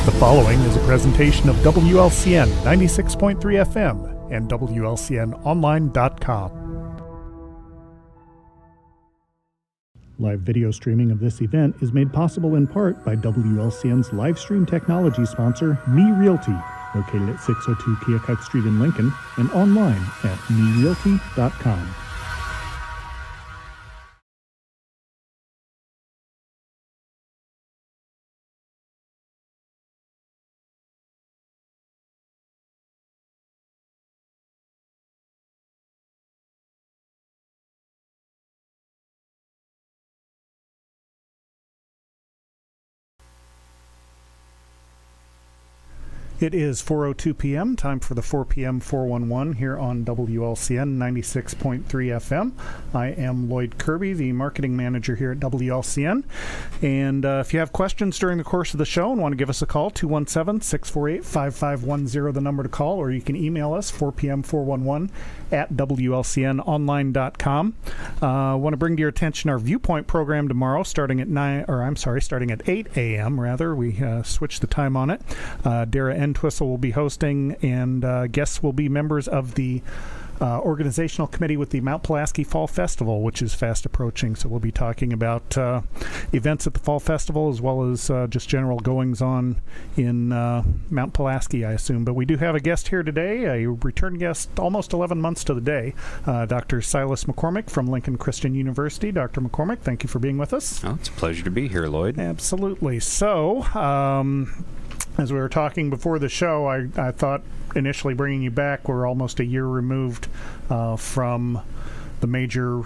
The following is a presentation of WLCN 96.3 FM and WLCNonline.com. Live video streaming of this event is made possible in part by WLCN's live stream technology sponsor, Me Realty, located at 602 Keokuk Street in Lincoln and online at merealty.com. It is 4:02 p.m., time for the 4 p.m. 411 here on WLCN 96.3 FM. I am Loyd Kirby, the marketing manager here at WLCN. And if you have questions during the course of the show and want to give us a call, 217-648-5510, the number to call, or you can email us, 4pm411 at WLCNonline.com. I want to bring to your attention our Viewpoint program tomorrow, starting at 8 a.m. We switched the time on it. Dara Entwistle will be hosting, and guests will be members of the organizational committee with the Mount Pulaski Fall Festival, which is fast approaching. So we'll be talking about events at the Fall Festival as well as just general goings-on in Mount Pulaski, I assume. But we do have a guest here today, a return guest almost 11 months to the day, Dr. Silas McCormick from Lincoln Christian University. Dr. McCormick, thank you for being with us. Oh, it's a pleasure to be here, Loyd. Absolutely. So, as we were talking before the show, I thought initially bringing you back, we're almost a year removed from the major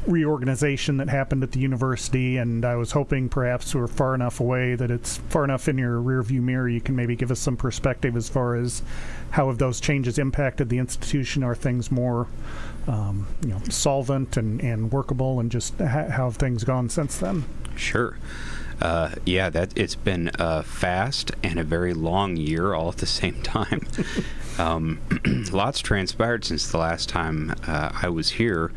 reorganization that happened at the university, and I was hoping perhaps we're far enough away that it's far enough in your rearview mirror you can maybe give us some perspective as far as how have those changes impacted the institution. Are things more solvent and workable, and just how have things gone since then? Sure. It's been a fast and a very long year all at the same time. Lots transpired since the last time I was here.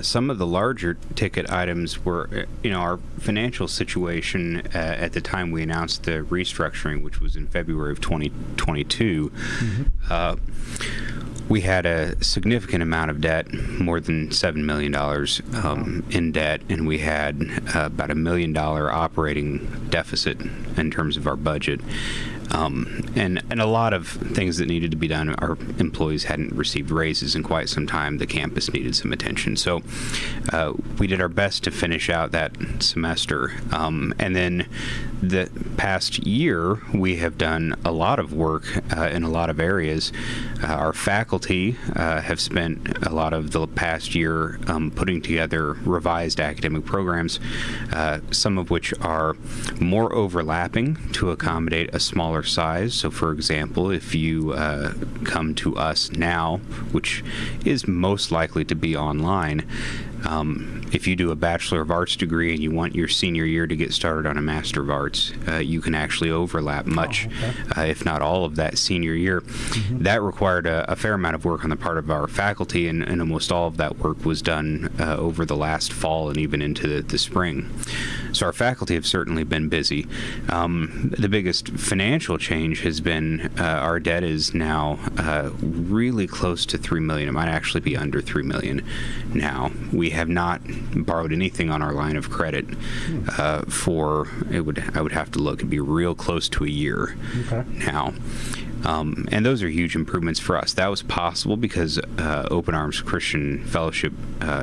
Some of the larger ticket items were, our financial situation at the time we announced the restructuring, which was in February of 2022. We had a significant amount of debt, more than $7 million in debt, and we had about $1 million operating deficit in terms of our budget. And a lot of things that needed to be done. Our employees hadn't received raises in quite some time. The campus needed some attention. So we did our best to finish out that semester. And then the past year, we have done a lot of work in a lot of areas. Our faculty have spent a lot of the past year putting together revised academic programs, some of which are more overlapping to accommodate a smaller size. So, for example, if you come to us now, which is most likely to be online, if you do a Bachelor of Arts degree and you want your senior year to get started on a Master of Arts, you can actually overlap much, if not all of that senior year. That required a fair amount of work on the part of our faculty, and almost all of that work was done over the last fall and even into the spring. So our faculty have certainly been busy. The biggest financial change has been our debt is now really close to $3 million. It might actually be under $3 million now. We have not borrowed anything on our line of credit for I would have to look. It'd be real close to a year now. And those are huge improvements for us. That was possible because Open Arms Christian Fellowship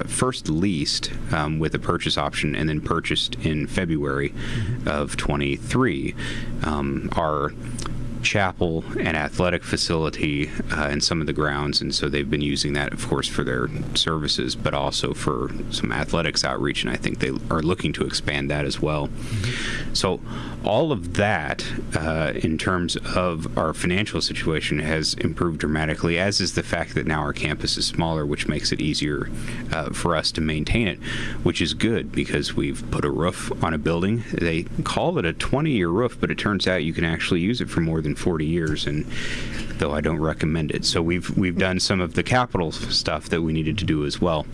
first leased with a purchase option and then purchased in February of 23 our chapel and athletic facility and some of the grounds, and so they've been using that, of course, for their services, but also for some athletics outreach, and I think they are looking to expand that as well. So all of that, in terms of our financial situation, has improved dramatically, as is the fact that now our campus is smaller, which makes it easier for us to maintain it, which is good because we've put a roof on a building. They call it a 20-year roof, but it turns out you can actually use it for more than 40 years, and though I don't recommend it. So we've done some of the capital stuff that we needed to do as well.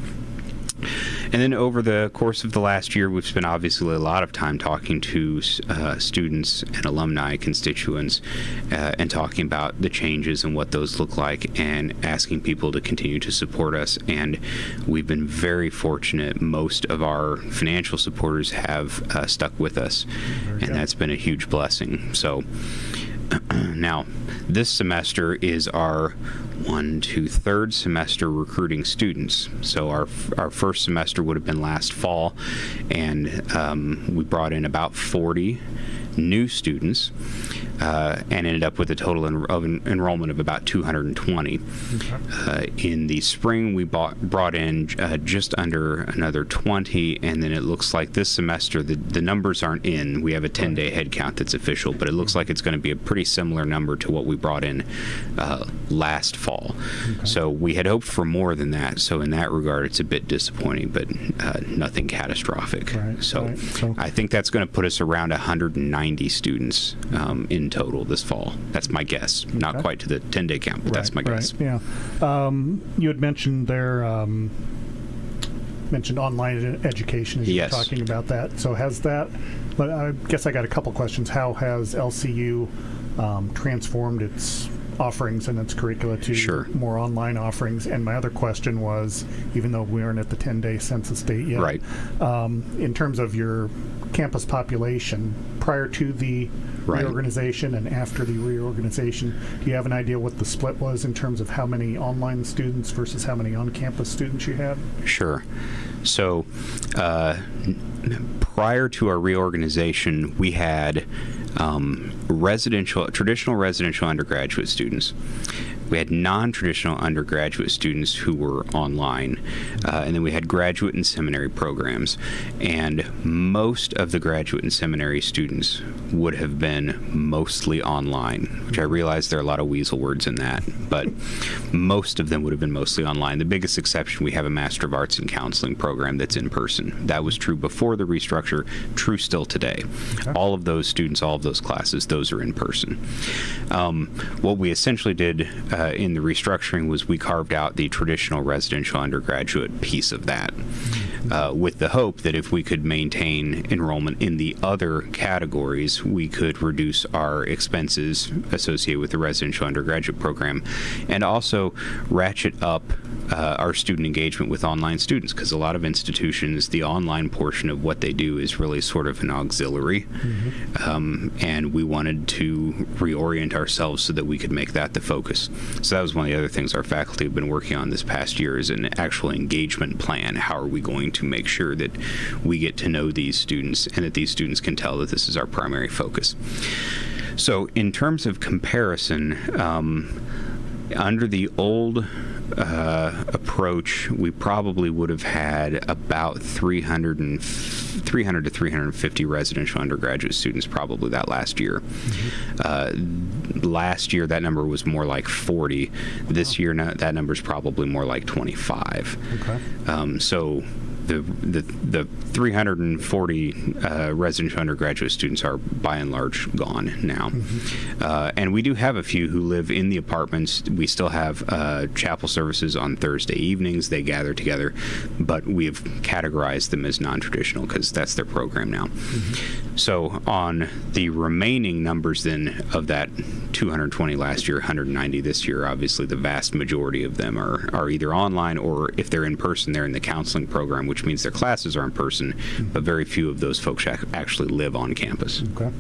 And then over the course of the last year, we've spent obviously a lot of time talking to students and alumni constituents and talking about the changes and what those look like and asking people to continue to support us. And we've been very fortunate. Most of our financial supporters have stuck with us, and that's been a huge blessing. So now, this semester is our third semester recruiting students. So our first semester would have been last fall, and we brought in about 40 new students and ended up with a total enrollment of about 220. In the spring, we brought in just under another 20, and then it looks like this semester, the numbers aren't in. We have a 10-day head count that's official, but it looks like it's going to be a pretty similar number to what we brought in last fall. So we had hoped for more than that, so in that regard, it's a bit disappointing, but nothing catastrophic. So I think that's going to put us around 190 students in total this fall. That's my guess. Not quite to the 10-day count, but that's my guess. Yeah. You had mentioned mentioned online education as you were talking about that. So has that, I guess I got a couple questions. How has LCU transformed its offerings in its curricula to Sure. more online offerings. And my other question was, even though we aren't at the 10-day census date yet, Right. In terms of your campus population, prior to the Right. reorganization and after the reorganization, do you have an idea what the split was in terms of how many online students versus how many on-campus students you had? Sure. So, prior to our reorganization, we had traditional residential undergraduate students. We had non-traditional undergraduate students who were online, and then we had graduate and seminary programs. And most of the graduate and seminary students would have been mostly online, which I realize there are a lot of weasel words in that, but most of them would have been mostly online. The biggest exception, we have a Master of Arts in Counseling program that's in person. That was true before the restructure, true still today. Okay. All of those students, all of those classes, those are in person. What we essentially did in the restructuring was we carved out the traditional residential undergraduate piece of that, with the hope that if we could maintain enrollment in the other categories, we could reduce our expenses associated with the residential undergraduate program, and also ratchet up our student engagement with online students, because a lot of institutions, the online portion of what they do is really sort of an auxiliary, and we wanted to reorient ourselves so that we could make that the focus. So that was one of the other things our faculty have been working on this past year, is an actual engagement plan. How are we going to make sure that we get to know these students and that these students can tell that this is our primary focus? So in terms of comparison, under the old approach, we probably would have had about 300 to 350 residential undergraduate students probably that last year. Last year, that number was more like 40. This year, that number is probably more like 25. Okay. So the 340 residential undergraduate students are by and large gone now. And we do have a few who live in the apartments. We still have chapel services on Thursday evenings. They gather together, but we have categorized them as non-traditional because that's their program now. So on the remaining numbers then of that 220 last year, 190 this year, obviously the vast majority of them are either online, or if they're in person, they're in the counseling program, which means their classes are in person, but very few of those folks actually live on campus. Okay.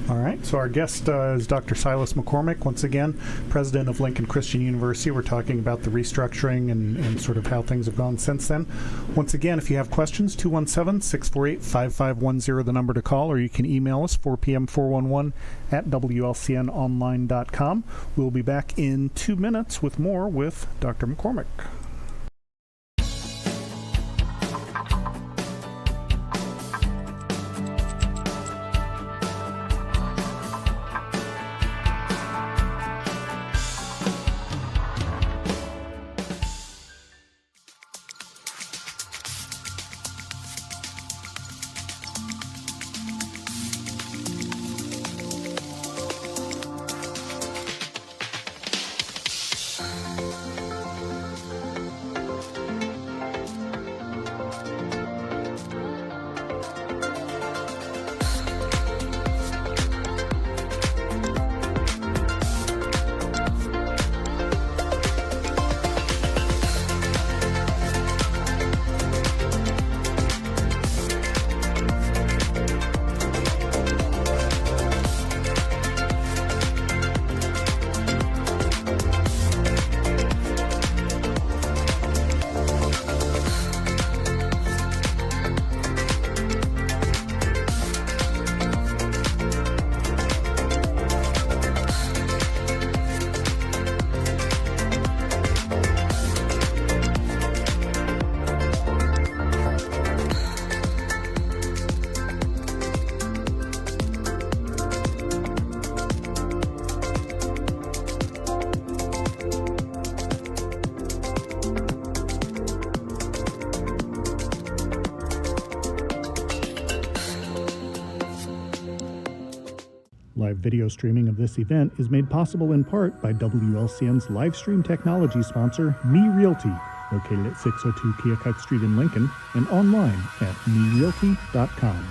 All right. So our guest is Dr. Silas McCormick, once again, president of Lincoln Christian University. We're talking about the restructuring and sort of how things have gone since then. Once again, if you have questions, 217-648-5510, the number to call, or you can email us, 4pm411 at WLCNonline.com. We'll be back in 2 minutes with more with Dr. McCormick. Live video streaming of this event is made possible in part by WLCN's live stream technology sponsor, Me Realty, located at 602 Keokuk Street in Lincoln, and online at merealty.com.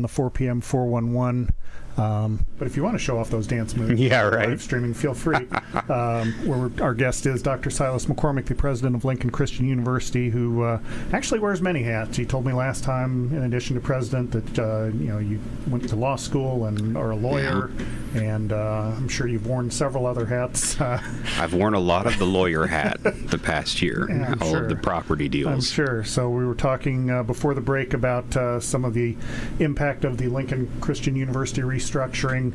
the 4 p.m. 411. But if you want to show off those dance moves, yeah, right. live streaming, feel free. Where our guest is Dr. Silas McCormick, the president of Lincoln Christian University, who actually wears many hats. He told me last time, in addition to president, that you went to law school and are a lawyer, and I'm sure you've worn several other hats. I've worn a lot of the lawyer hat the past year, yeah, all of the property deals. I'm sure. So we were talking before the break about some of the impact of the Lincoln Christian University restructuring,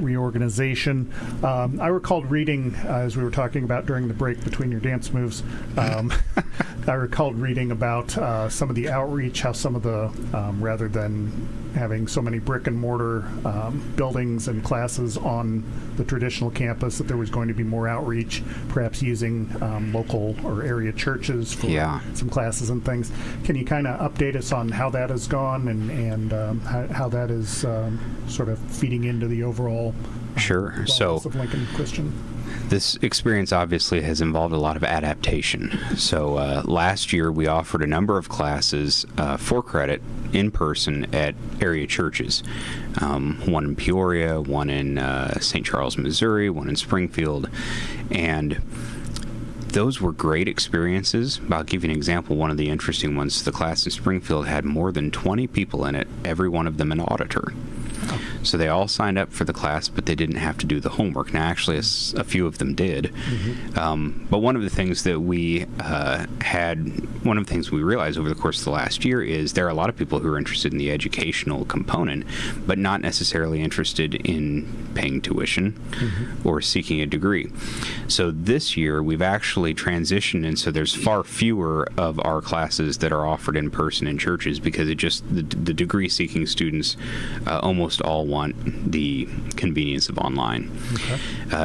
reorganization. I recalled reading, as we were talking about during the break between your dance moves, I recalled reading about some of the outreach, how some of the, rather than having so many brick and mortar buildings and classes on the traditional campus, that there was going to be more outreach, perhaps using local or area churches for some classes and things. Can you kind of update us on how that has gone and how that is sort of feeding into the overall So of Lincoln Christian? This experience obviously has involved a lot of adaptation. So last year we offered a number of classes for credit in person at area churches. One in Peoria, one in St. Charles, Missouri, one in Springfield. And those were great experiences. I'll give you an example. One of the interesting ones, the class in Springfield had more than 20 people in it, every one of them an auditor. So they all signed up for the class, but they didn't have to do the homework. Now, actually, a few of them did. But one of the things that we one of the things we realized over the course of the last year is there are a lot of people who are interested in the educational component, but not necessarily interested in paying tuition or seeking a degree. So this year, we've actually transitioned, and so there's far fewer of our classes that are offered in person in churches because the degree-seeking students almost all want the convenience of online.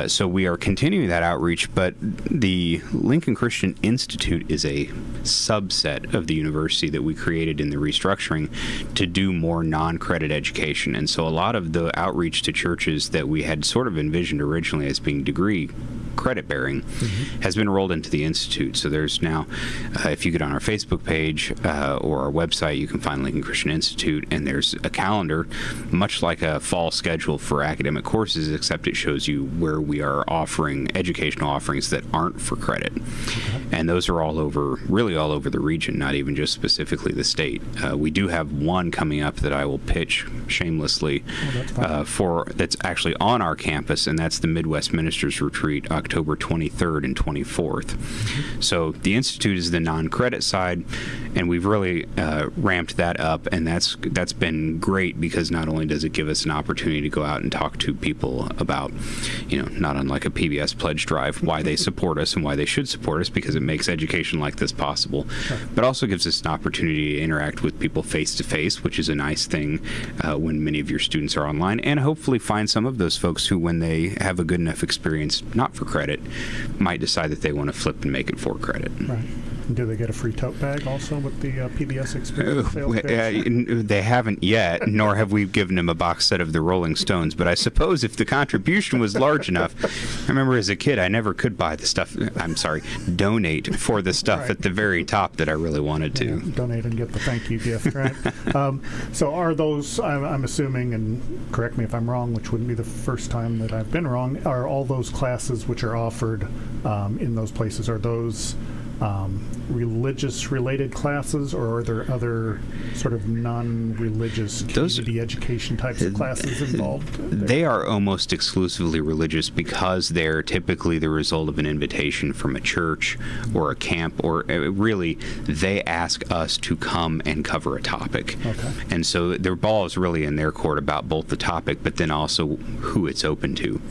So we are continuing that outreach, but the Lincoln Christian Institute is a subset of the university that we created in the restructuring to do more non-credit education. And so a lot of the outreach to churches that we had sort of envisioned originally as being degree credit bearing has been rolled into the Institute. So there's now, if you get on our Facebook page or our website, you can find Lincoln Christian Institute, and there's a calendar, much like a fall schedule for academic courses, except it shows you where we are offering educational offerings that aren't for credit. And those are really all over the region, not even just specifically the state. We do have one coming up that I will pitch shamelessly that's actually on our campus, and that's the Midwest Ministers Retreat, October 23rd and 24th. So the Institute is the non-credit side, and we've really ramped that up, and that's been great because not only does it give us an opportunity to go out and talk to people about, not unlike a PBS pledge drive, why they support us and why they should support us, because it makes education like this possible, but also gives us an opportunity to interact with people face-to-face, which is a nice thing when many of your students are online, and hopefully find some of those folks who, when they have a good enough experience, not for credit, might decide that they want to flip and make it for credit. Right. And do they get a free tote bag also with the PBS experience sales pitch? They haven't yet, nor have we given them a box set of the Rolling Stones, but I suppose if the contribution was large enough, I remember as a kid I never could buy the stuff, donate for the stuff at the very top that I really wanted to. Yeah, donate and get the thank you gift, right? So are those, I'm assuming, and correct me if I'm wrong, which wouldn't be the first time that I've been wrong, are all those classes which are offered in those places, are those religious-related classes, or are there other sort of non-religious community education types of classes involved? They are almost exclusively religious because they're typically the result of an invitation from a church or a camp, or really they ask us to come and cover a topic. And so their ball is really in their court about both the topic, but then also who it's open to.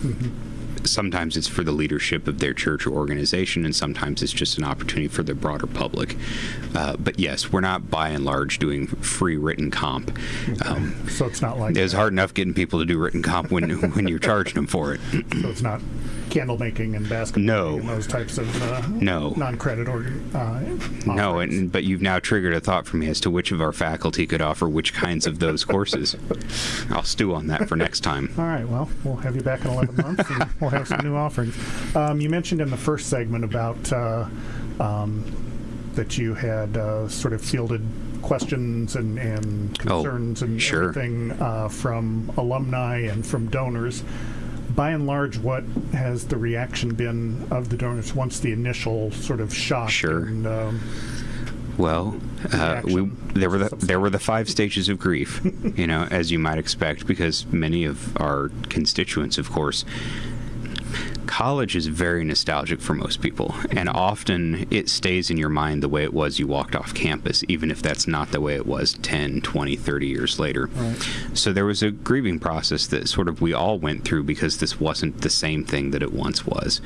Sometimes it's for the leadership of their church or organization, and sometimes it's just an opportunity for the broader public. But yes, we're not by and large doing free written comp. So it's not like it's hard enough getting people to do written comp when you're charging them for it. So it's not candle making and basketball and those types of non-credit but you've now triggered a thought for me as to which of our faculty could offer which kinds of those courses. I'll stew on that for next time. All right, well, we'll have you back in 11 months and we'll have some new offerings. You mentioned in the first segment about that you had sort of fielded questions and concerns and sure. everything from alumni and from donors. By and large, what has the reaction been of the donors once the initial sort of shock? Sure. And, well, there were the 5 stages of grief, as you might expect, because many of our constituents, of course, college is very nostalgic for most people, and often it stays in your mind the way it was you walked off campus, even if that's not the way it was 10, 20, 30 years later. Right. So there was a grieving process that sort of we all went through because this wasn't the same thing that it once was.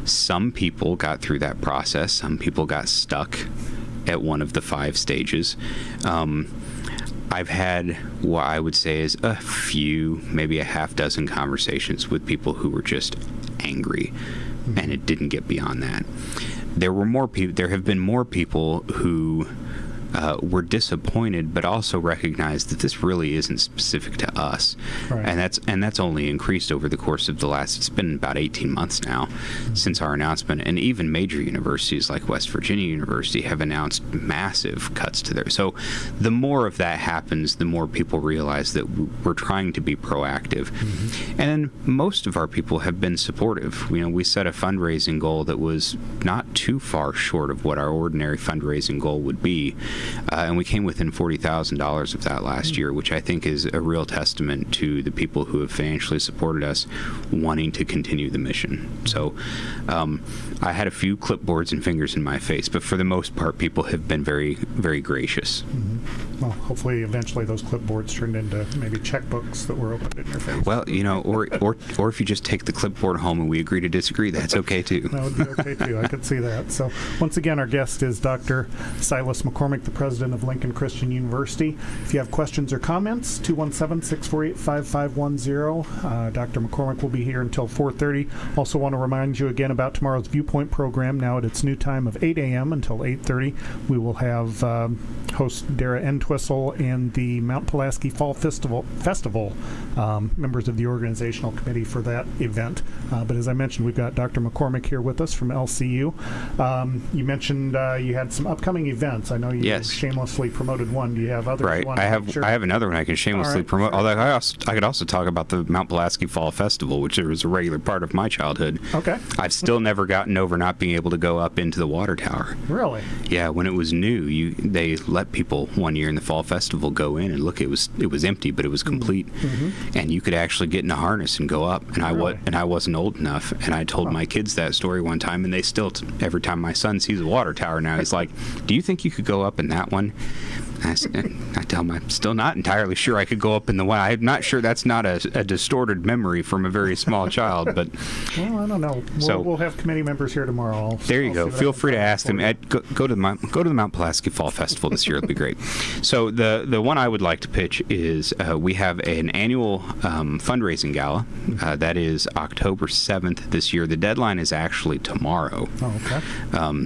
Some people got through that process. Some people got stuck at one of the 5 stages. I've had what I would say is a few, maybe a half dozen conversations with people who were just angry, and it didn't get beyond that. There have been more people who were disappointed, but also recognized that this really isn't specific to us, right. and that's only increased over the course of the last. It's been about 18 months now since our announcement, and even major universities like West Virginia University have announced massive cuts to their. So, the more of that happens, the more people realize that we're trying to be proactive, and most of our people have been supportive. We set a fundraising goal that was not too far short of what our ordinary fundraising goal would be. And we came within $40,000 of that last year, which I think is a real testament to the people who have financially supported us wanting to continue the mission. So I had a few clipboards and fingers in my face, but for the most part, people have been very, very gracious. Well, hopefully, eventually, those clipboards turned into maybe checkbooks that were opened in your face. Well, or if you just take the clipboard home and we agree to disagree, that's okay too. That would be okay too. I could see that. So, once again, our guest is Dr. Silas McCormick, the president of Lincoln Christian University. If you have questions or comments, 217-648-5510. Dr. McCormick will be here until 4:30. Also, want to remind you again about tomorrow's Viewpoint program. Now at its new time of 8 a.m. until 8:30, we will have host Dara Entwistle and the Mount Pulaski Fall Festival members of the organizational committee for that event. But as I mentioned, we've got Dr. McCormick here with us from LCU. You mentioned you had some upcoming events. I know you shamelessly promoted one. Do you have others? Right. I have another one I can shamelessly promote. Although I could also talk about the Mount Pulaski Fall Festival, which was a regular part of my childhood. Okay. I've still never gotten over not being able to go up into the water tower. Really? Yeah. When it was new, they let people one year in the Fall Festival go in and look. It was empty, but it was complete, and you could actually get in a harness and go up. And I wasn't old enough, and I told my kids that story one time, and they still every time my son sees a water tower now, he's like, "Do you think you could go up in that one?" I tell him I'm still not entirely sure I could go up in the one. I'm not sure that's not a distorted memory from a very small child, but well, I don't know. We'll have committee members here tomorrow. There you go. Feel free to ask them. Go to the Mount Pulaski Fall Festival this year. It'll be great. So the one I would like to pitch is we have an annual fundraising gala that is October 7th this year. The deadline is actually tomorrow. Oh, okay.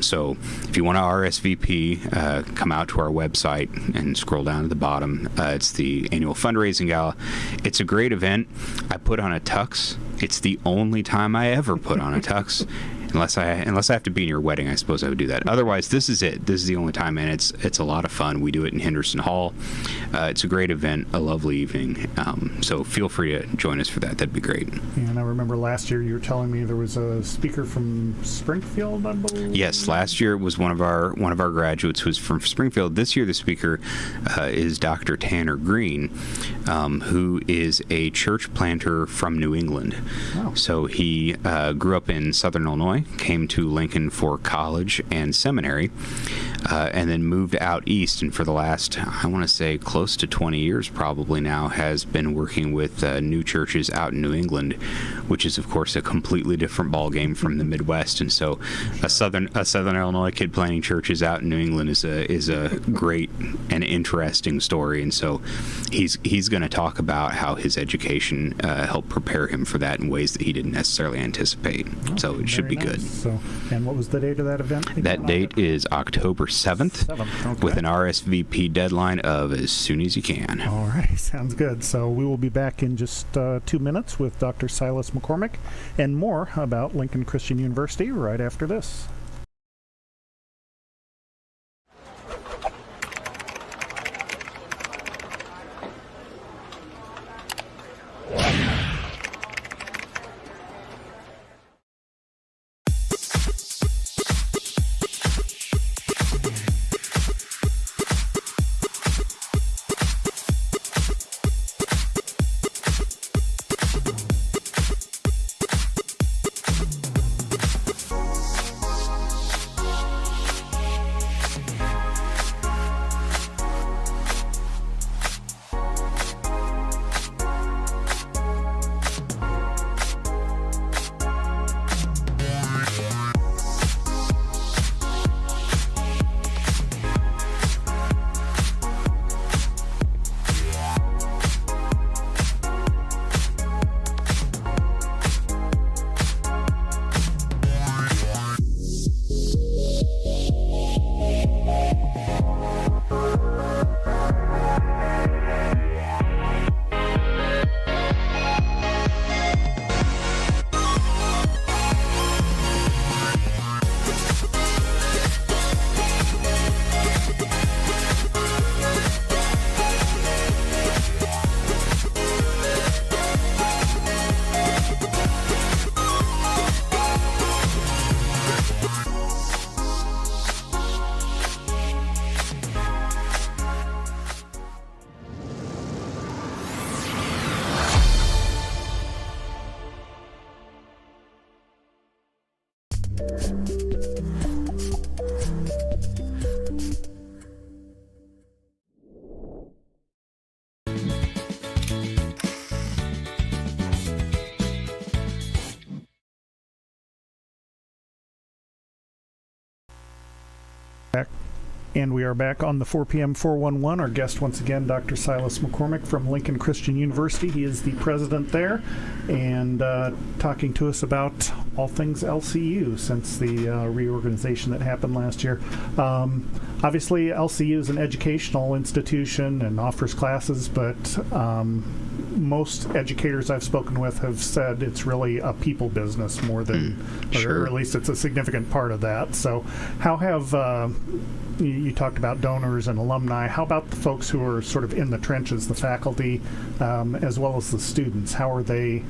So if you want to RSVP, come out to our website and scroll down to the bottom. It's the annual fundraising gala. It's a great event. I put on a tux. It's the only time I ever put on a tux. Unless I have to be in your wedding, I suppose I would do that. Otherwise, this is it. This is the only time, and it's a lot of fun. We do it in Henderson Hall. It's a great event, a lovely evening. So feel free to join us for that. That'd be great. And I remember last year you were telling me there was a speaker from Springfield, I believe. Yes, last year it was one of our graduates was from Springfield. This year the speaker is Dr. Tanner Green, who is a church planter from New England. Oh. So he grew up in Southern Illinois. Came to Lincoln for college and seminary, and then moved out east, and for the last, I want to say, close to 20 years probably now, has been working with new churches out in New England, which is, of course, a completely different ballgame from the Midwest. And so a Southern Illinois kid planting churches out in New England is a great and interesting story. And so he's going to talk about how his education helped prepare him for that in ways that he didn't necessarily anticipate. Oh, so it should be good. So, and what was the date of that event? That date is October 7th, okay, with an RSVP deadline of as soon as you can. All right, sounds good. So we will be back in just 2 minutes with Dr. Silas McCormick and more about Lincoln Christian University right after this. And we are back on the 4 p.m. 411. Our guest once again, Dr. Silas McCormick from Lincoln Christian University. He is the president there, and talking to us about all things LCU since the reorganization that happened last year. Obviously, LCU is an educational institution and offers classes, but most educators I've spoken with have said it's really a people business more than, or at least it's a significant part of that. So how have, you talked about donors and alumni, how about the folks who are sort of in the trenches, the faculty, as well as the students? How are they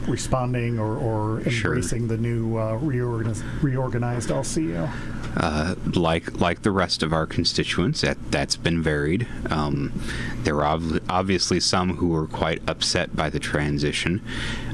responding or embracing the new reorganized LCU? Like the rest of our constituents, that's been varied. There are obviously some who were quite upset by the transition.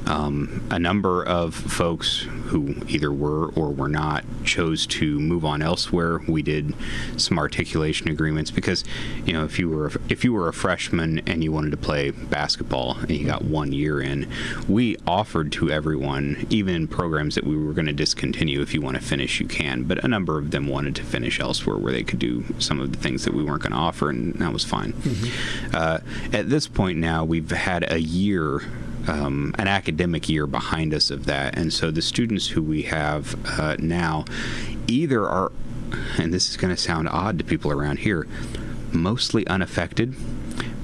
A number of folks who either were or were not chose to move on elsewhere. We did some articulation agreements because, you know, if you were a freshman and you wanted to play basketball and you got 1 year in, we offered to everyone, even in programs that we were going to discontinue, if you want to finish, you can. But a number of them wanted to finish elsewhere where they could do some of the things that we weren't going to offer, and that was fine. At this point now, we've had a year, an academic year behind us of that, and so the students who we have now either are, and this is going to sound odd to people around here, mostly unaffected,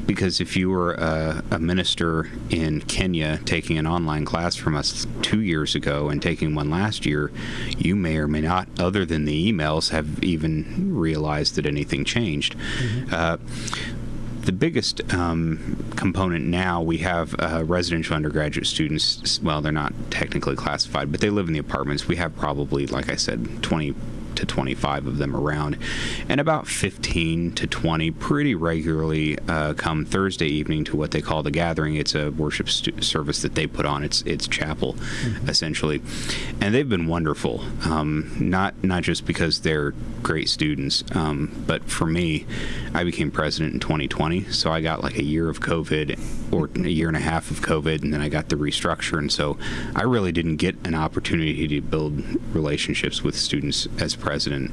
because if you were a minister in Kenya taking an online class from us 2 years ago and taking one last year, you may or may not, other than the emails, have even realized that anything changed. The biggest component now, we have residential undergraduate students. Well, they're not technically classified, but they live in the apartments. We have probably, like I said, 20 to 25 of them around, and about 15 to 20 pretty regularly come Thursday evening to what they call the gathering. It's a worship service that they put on. It's chapel, essentially, and they've been wonderful. Not just because they're great students, but for me, I became president in 2020, so I got like a year of COVID, or a year and a half of COVID, and then I got the restructure, and so I really didn't get an opportunity to build relationships with students as president.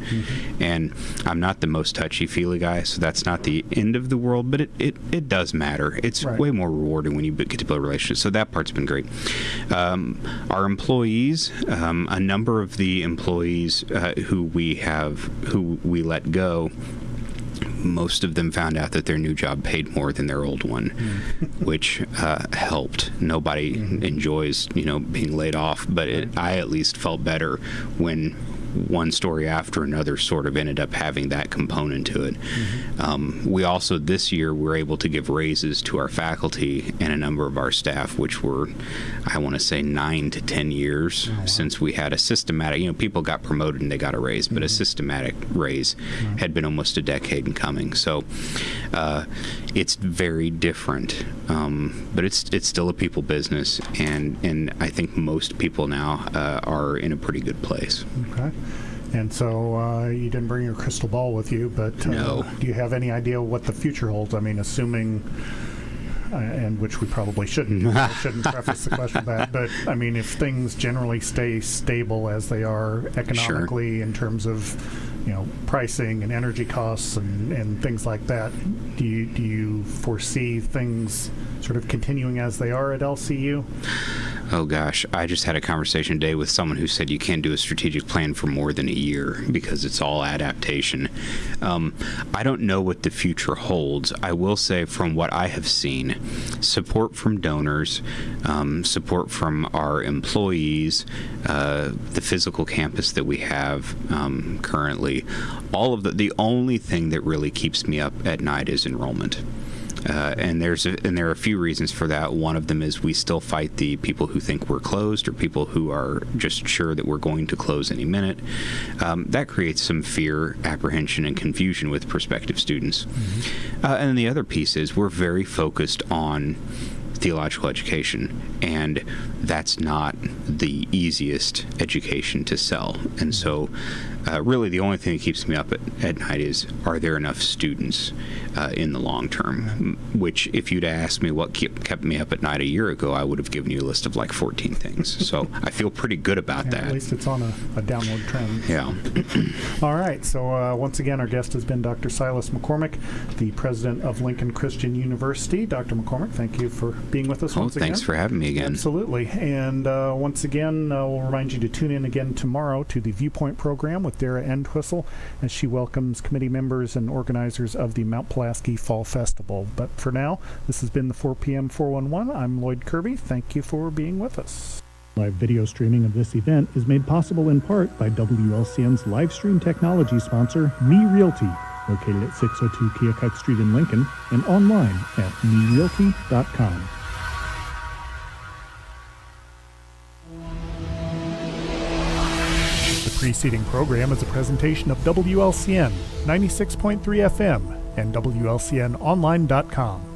And I'm not the most touchy-feely guy, so that's not the end of the world, but it does matter. It's way more rewarding when you get to build relationships, so that part's been great. Our employees, a number of the employees who we let go, most of them found out that their new job paid more than their old one, which helped. Nobody enjoys, being laid off, but I at least felt better when one story after another sort of ended up having that component to it. We also, this year, were able to give raises to our faculty and a number of our staff, which were, I want to say, 9 to 10 years since we had a systematic, people got promoted and they got a raise, but a systematic raise had been almost a decade in coming. So it's very different, but it's still a people business, and I think most people now are in a pretty good place. Okay. And so you didn't bring your crystal ball with you, but no. Do you have any idea what the future holds? I mean, assuming, and which we probably shouldn't preface the question with that, but I mean, if things generally stay stable as they are economically in terms of, pricing and energy costs and things like that, do you foresee things sort of continuing as they are at LCU? Oh gosh, I just had a conversation today with someone who said you can't do a strategic plan for more than a year because it's all adaptation. I don't know what the future holds. I will say, from what I have seen, support from donors, support from our employees, the physical campus that we have currently, all of the only thing that really keeps me up at night is enrollment. And there are a few reasons for that. One of them is we still fight the people who think we're closed, or people who are just sure that we're going to close any minute. That creates some fear, apprehension, and confusion with prospective students. And then the other piece is we're very focused on theological education, and that's not the easiest education to sell. And so really the only thing that keeps me up at night is, are there enough students in the long term? Which, if you'd asked me what kept me up at night a year ago, I would have given you a list of like 14 things. So I feel pretty good about that. At least it's on a downward trend. Yeah. All right. So once again, our guest has been Dr. Silas McCormick, the president of Lincoln Christian University. Dr. McCormick, thank you for being with us once again. Thanks for having me again. Absolutely. And once again, we'll remind you to tune in again tomorrow to the Viewpoint program with Dara Entwistle as she welcomes committee members and organizers of the Mount Pulaski Fall Festival. But for now, this has been the 4 p.m. 411. I'm Loyd Kirby. Thank you for being with us. Live video streaming of this event is made possible in part by WLCN's live stream technology sponsor, Me Realty, located at 602 Keokuk Street in Lincoln, and online at merealty.com. The preceding program is a presentation of WLCN 96.3 FM and WLCNonline.com.